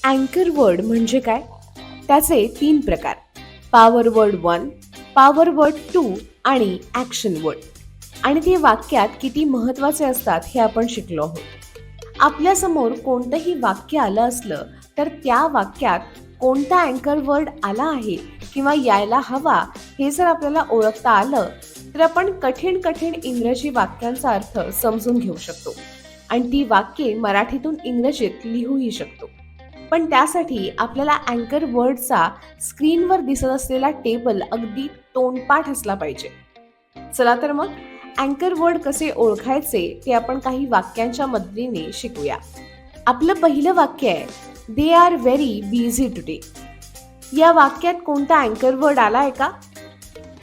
अँकर वर्ड म्हणजे काय? त्याचे 3 प्रकार: पॉवर वर्ड 1, पॉवर वर्ड 2 आणि ॲक्शन वर्ड. आणि ते वाक्यात किती महत्त्वाचे असतात हे आपण शिकलो आहोत. आपल्यासमोर कोणतंही वाक्य आलं असलं तर त्या वाक्यात कोणता अँकर वर्ड आला आहे किंवा यायला हवा हे जर आपल्याला ओळखता आलं तर आपण कठीण कठीण इंग्रजी वाक्यांचा अर्थ समजून घेऊ शकतो आणि ती वाक्ये मराठीतून इंग्रजीत लिहूही शकतो. पण त्यासाठी आपल्याला अँकर वर्डचा स्क्रीनवर दिसत असलेला टेबल अगदी तोंडपाठ असला पाहिजे. चला तर मग अँकर वर्ड कसे ओळखायचे ते आपण काही वाक्यांच्या मदतीने शिकूया. आपलं पहिलं वाक्य आहे, they are very busy today. या वाक्यात कोणता अँकर वर्ड आला आहे का?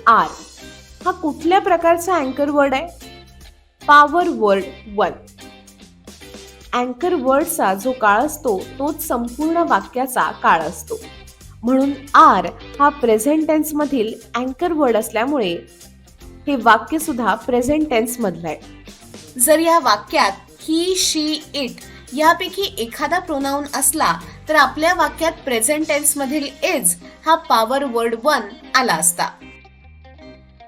आर. हा कुठल्या प्रकारचा अँकर वर्ड आहे? Power word 1. अँकर वर्डचा जो काळ असतो तोच संपूर्ण वाक्याचा काळ असतो. म्हणून आर हा प्रेझेंट टेन्स मधील अँकर वर्ड असल्यामुळे हे वाक्य सुद्धा प्रेझेंट टेन्स मधलं आहे. जर या वाक्यात ही, शी, इट यापैकी एखादा प्रोनाउन असला तर आपल्या वाक्यात प्रेझेंट टेन्स मधील इज हा पॉवर वर्ड 1 आला असता.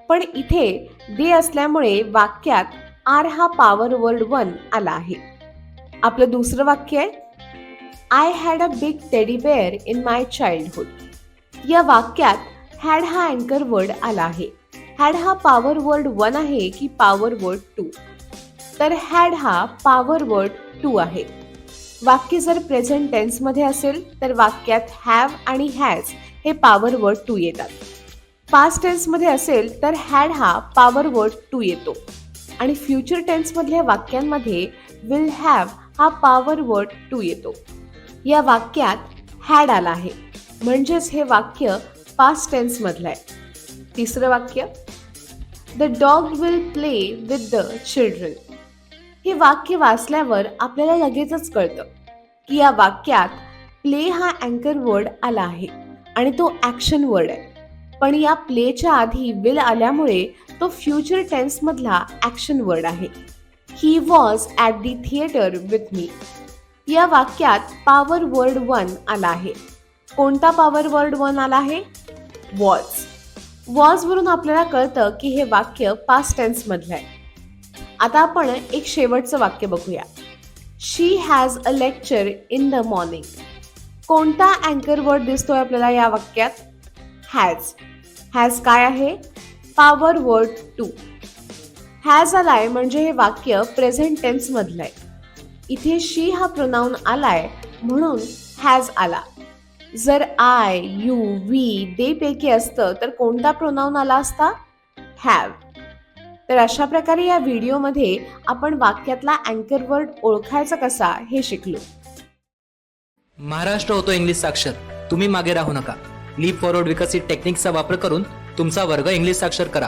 पण इथे दे असल्यामुळे वाक्यात आर हा पॉवर वर्ड 1 आला आहे. आपलं दुसरं वाक्य आहे, I had a big teddy bear in my childhood. या वाक्यात हॅड हा अँकर वर्ड आला आहे. हॅड हा पॉवर वर्ड 1 आहे की पॉवर वर्ड 2? तर हॅड हा पॉवर वर्ड 2 आहे. वाक्य जर प्रेझेंट टेन्स मध्ये असेल तर वाक्यात हॅव आणि हॅज हे पॉवर वर्ड 2 येतात. पास्ट टेन्स मध्ये असेल तर हॅड हा पॉवर वर्ड 2 येतो आणि फ्युचर टेन्स मधल्या वाक्यांमध्ये विल हॅव हा पॉवर वर्ड 2 येतो. या वाक्यात हॅड आला आहे म्हणजेच हे वाक्य पास्ट टेन्स मधलं आहे. तिसरं वाक्य, the dog will play with the children. हे वाक्य वाचल्यावर आपल्याला लगेचच कळतं की या वाक्यात प्ले हा अँकर वर्ड आला आहे आणि तो ॲक्शन वर्ड आहे. पण या प्लेच्या आधी विल आल्यामुळे तो फ्युचर टेन्स मधला ॲक्शन वर्ड आहे. He was at the theatre with me. या वाक्यात पॉवर वर्ड 1 आला आहे. कोणता पॉवर वर्ड 1 आला आहे? वॉज. वॉज वरून आपल्याला कळतं की हे वाक्य पास्ट टेन्स मधलं आहे. आता आपण एक शेवटचं वाक्य बघूया. She has a lecture in the morning. कोणता अँकर वर्ड दिसतोय आपल्याला या वाक्यात? हॅज. हॅज काय आहे? Power word 2. हॅज आलाय म्हणजे हे वाक्य प्रेझेंट टेन्स मधलं आहे. इथे शी हा प्रोनाउन आलाय म्हणून हॅज आला. जर आय, यू, वी, दे पैकी असतं तर कोणता प्रोनाउन आला असता? हॅव. तर अशा प्रकारे या व्हिडिओमध्ये आपण वाक्यातला अँकर वर्ड ओळखायचा कसा हे शिकलो. महाराष्ट्र होतो इंग्लिश साक्षर. तुम्ही मागे राहू नका. लीप फॉरवर्ड विकसित टेक्निकचा वापर करून तुमचा वर्ग इंग्लिश साक्षर करा.